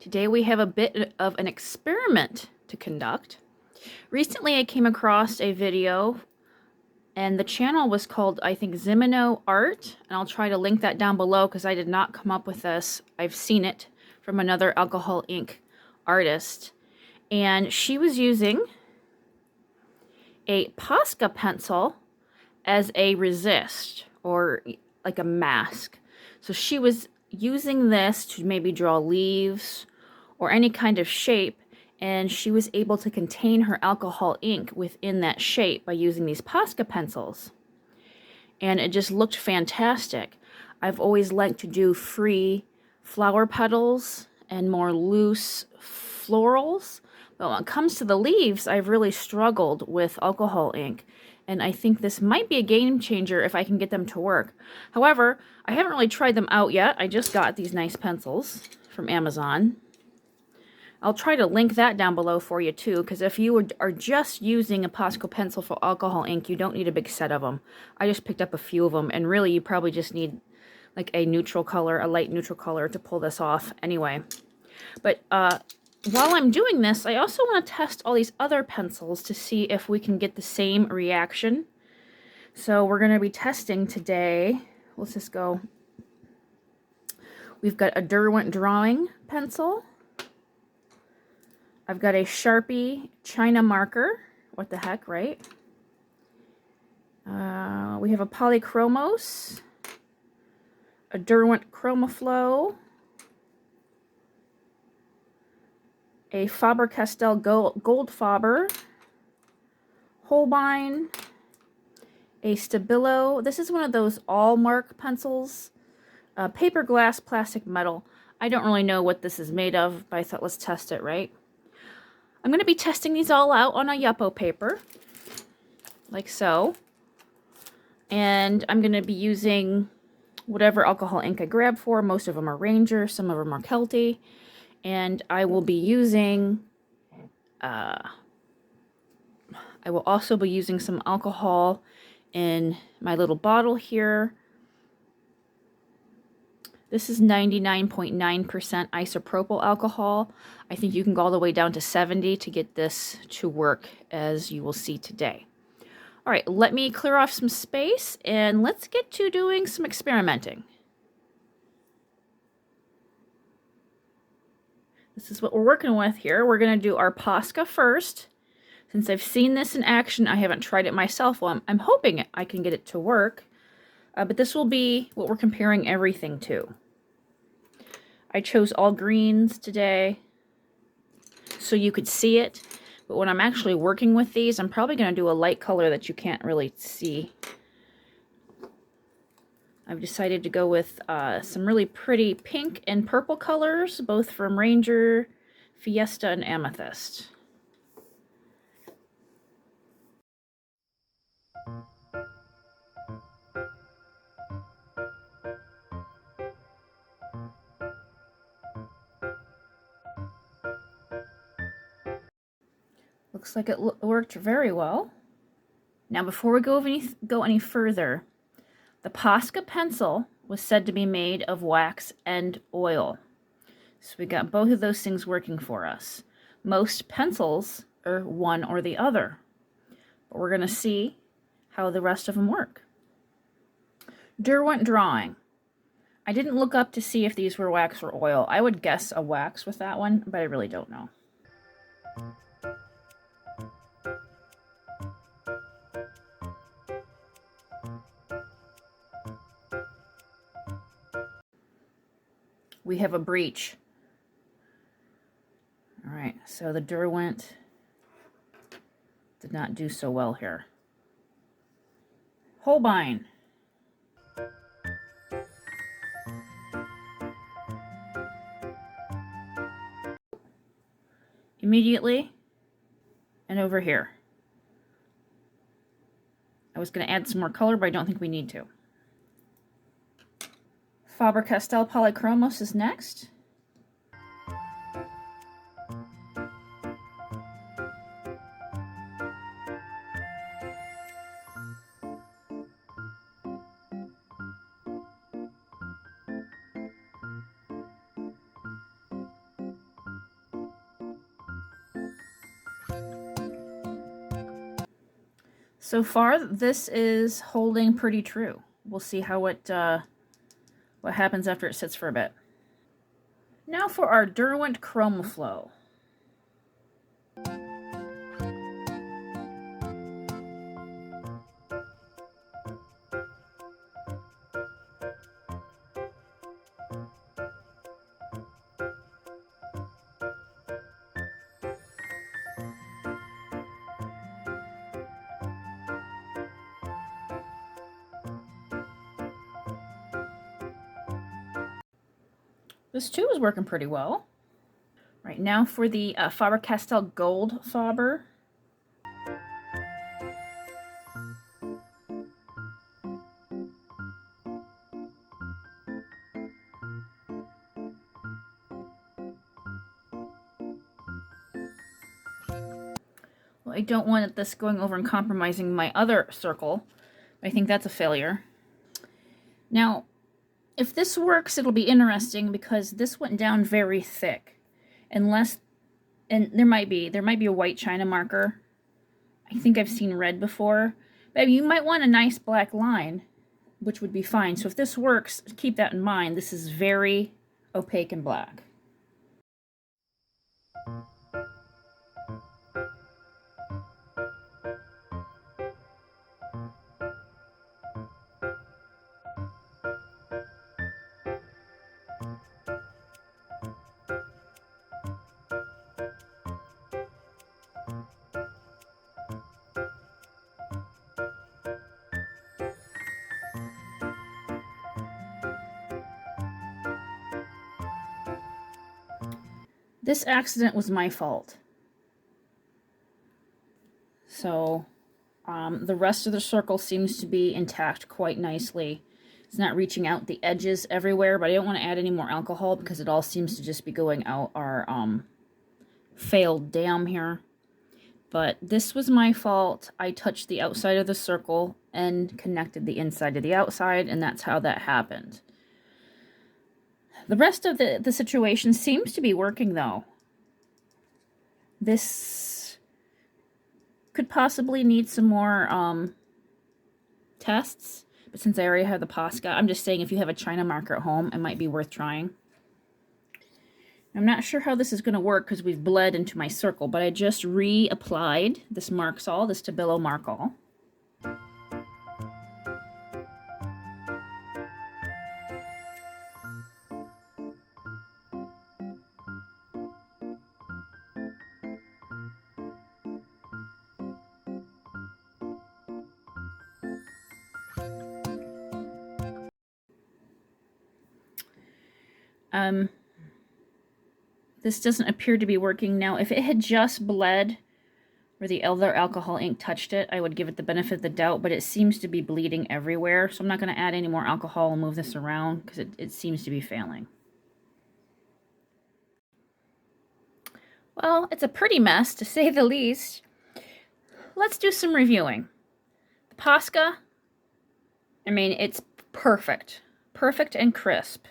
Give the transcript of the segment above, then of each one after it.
Today we have a bit of an experiment to conduct. Recently I came across a video and the channel was called, I think, Zimino Art, and I'll try to link that down below because I did not come up with this. I've seen it from another alcohol ink artist, and she was using a Posca pencil as a resist, or like a mask. So she was using this to maybe draw leaves or any kind of shape, and she was able to contain her alcohol ink within that shape by using these Posca pencils. And it just looked fantastic. I've always liked to do free flower petals and more loose florals, but when it comes to the leaves, I've really struggled with alcohol ink, and I think this might be a game changer if I can get them to work. However, I haven't really tried them out yet. I just got these nice pencils from Amazon. I'll try to link that down below for you too, because if you are just using a Posca pencil for alcohol ink, you don't need a big set of them. I just picked up a few of them, and really you probably just need like a neutral color, a light neutral color to pull this off anyway. But while I'm doing this, I also want to test all these other pencils to see if we can get the same reaction. So we're going to be testing today. Let's just go. We've got a Derwent drawing pencil. I've got a Sharpie China marker. What the heck, right? We have a Polychromos, a Derwent Chromaflow, a Faber-Castell Gold Faber, Holbein, a Stabilo. This is one of those all-mark pencils. Paper, glass, plastic, metal. I don't really know what this is made of, but I thought let's test it, right? I'm going to be testing these all out on a Yupo paper, like so. And I'm going to be using whatever alcohol ink I grab for. Most of them are Ranger, some of them are Kelty. And I will be using, I will also be using some alcohol in my little bottle here. This is 99.9% isopropyl alcohol. I think you can go all the way down to 70 to get this to work, as you will see today. All right, let me clear off some space and let's get to doing some experimenting. This is what we're working with here. We're going to do our Posca first. Since I've seen this in action, I haven't tried it myself. Well, I'm hoping I can get it to work. But this will be what we're comparing everything to. I chose all greens today so you could see it. But when I'm actually working with these, I'm probably going to do a light color that you can't really see. I've decided to go with some really pretty pink and purple colors, both from Ranger, Fiesta, and Amethyst. Looks like it worked very well. Now, before we go any further, the Posca pencil was said to be made of wax and oil. So we got both of those things working for us. Most pencils are one or the other, but we're going to see how the rest of them work. Derwent drawing. I didn't look up to see if these were wax or oil. I would guess a wax with that one, but I really don't know. We have a breach. All right, so the Derwent did not do so well here. Holbein. Immediately, and over here. I was going to add some more color, but I don't think we need to. Faber-Castell Polychromos is next. So far, this is holding pretty true. We'll see how what happens after it sits for a bit. Now for our Derwent ChromaFlow. This too is working pretty well. Right now for the Faber-Castell Gold Fauber. Well, I don't want this going over and compromising my other circle. I think that's a failure. Now, if this works, it'll be interesting because this went down very thick. And there might be a white China marker. I think I've seen red before. But you might want a nice black line, which would be fine. So if this works, keep that in mind. This is very opaque and black. This accident was my fault. So the rest of the circle seems to be intact quite nicely. It's not reaching out the edges everywhere, but I don't want to add any more alcohol because it all seems to just be going out our failed dam here. But this was my fault. I touched the outside of the circle and connected the inside to the outside, and that's how that happened. The rest of the situation seems to be working, though. This could possibly need some more tests, but since I already have the Posca, I'm just saying if you have a China marker at home, it might be worth trying. I'm not sure how this is going to work because we've bled into my circle, but I just reapplied this Marksol, this Stabilo Markol. This doesn't appear to be working now. If it had just bled where the other alcohol ink touched it, I would give it the benefit of the doubt, but it seems to be bleeding everywhere, so I'm not going to add any more alcohol and move this around because it seems to be failing. Well, it's a pretty mess, to say the least. Let's do some reviewing. The Posca, I mean, it's perfect. Perfect and crisp.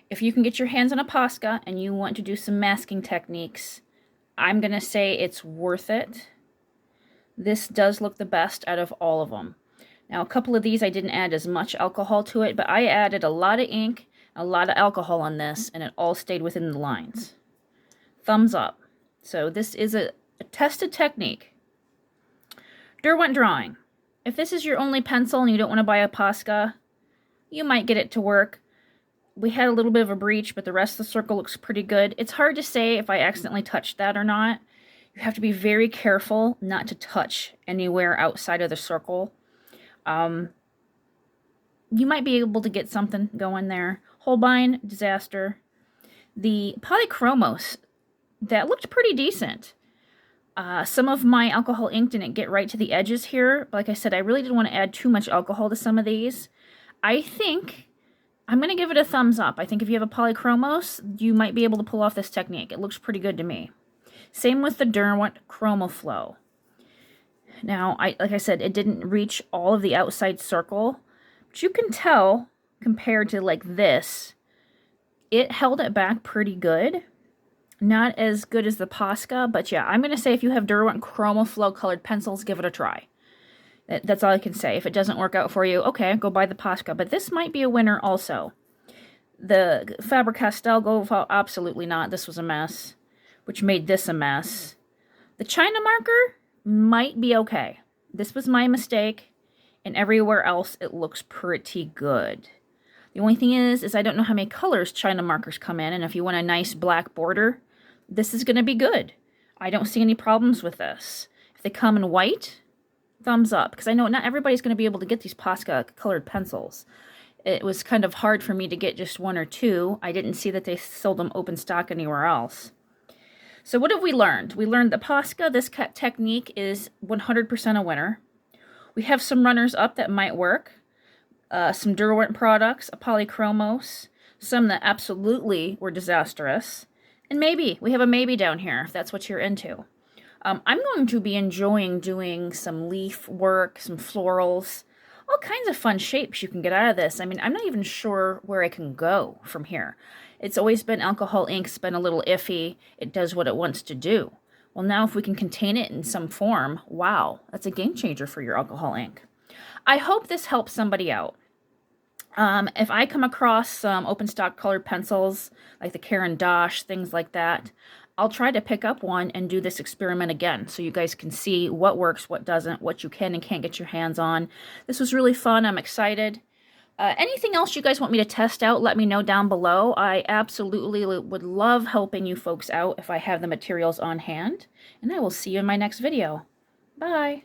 If you can get your hands on a Posca and you want to do some masking techniques, I'm going to say it's worth it. This does look the best out of all of them. Now, a couple of these I didn't add as much alcohol to it, but I added a lot of ink, a lot of alcohol on this, and it all stayed within the lines. Thumbs up. So this is a tested technique. Derwent drawing. If this is your only pencil and you don't want to buy a Posca, you might get it to work. We had a little bit of a breach, but the rest of the circle looks pretty good. It's hard to say if I accidentally touched that or not. You have to be very careful not to touch anywhere outside of the circle. You might be able to get something going there. Holbein, disaster. The polychromos, that looked pretty decent. Some of my alcohol ink didn't get right to the edges here. Like I said, I really didn't want to add too much alcohol to some of these. I think I'm going to give it a thumbs up. I think if you have a polychromos, you might be able to pull off this technique. It looks pretty good to me. Same with the Derwent ChromaFlow. Now, like I said, it didn't reach all of the outside circle, but you can tell, compared to like this, it held it back pretty good. Not as good as the Posca, but yeah, I'm going to say if you have Derwent ChromaFlow colored pencils, give it a try. That's all I can say. If it doesn't work out for you, okay, go buy the Posca. But this might be a winner also. The Faber-Castell Go, absolutely not. This was a mess, which made this a mess. The China marker might be okay. This was my mistake, and everywhere else it looks pretty good. The only thing is I don't know how many colors China markers come in, and if you want a nice black border, this is going to be good. I don't see any problems with this. If they come in white, thumbs up, because I know not everybody's going to be able to get these Posca colored pencils. It was kind of hard for me to get just one or two. I didn't see that they sold them open stock anywhere else. So what have we learned? We learned that Posca, this technique is 100% a winner. We have some runners up that might work. Some Derwent products, a Polychromos, some that absolutely were disastrous. And maybe, we have a maybe down here, if that's what you're into. I'm going to be enjoying doing some leaf work, some florals, all kinds of fun shapes you can get out of this. I mean, I'm not even sure where I can go from here. It's always been alcohol ink's been a little iffy. It does what it wants to do. Well, now if we can contain it in some form, wow, that's a game changer for your alcohol ink. I hope this helps somebody out. If I come across some open stock colored pencils, like the Caran d'Ache, things like that, I'll try to pick up one and do this experiment again so you guys can see what works, what doesn't, what you can and can't get your hands on. This was really fun. I'm excited. Anything else you guys want me to test out, let me know down below. I absolutely would love helping you folks out if I have the materials on hand. And I will see you in my next video. Bye.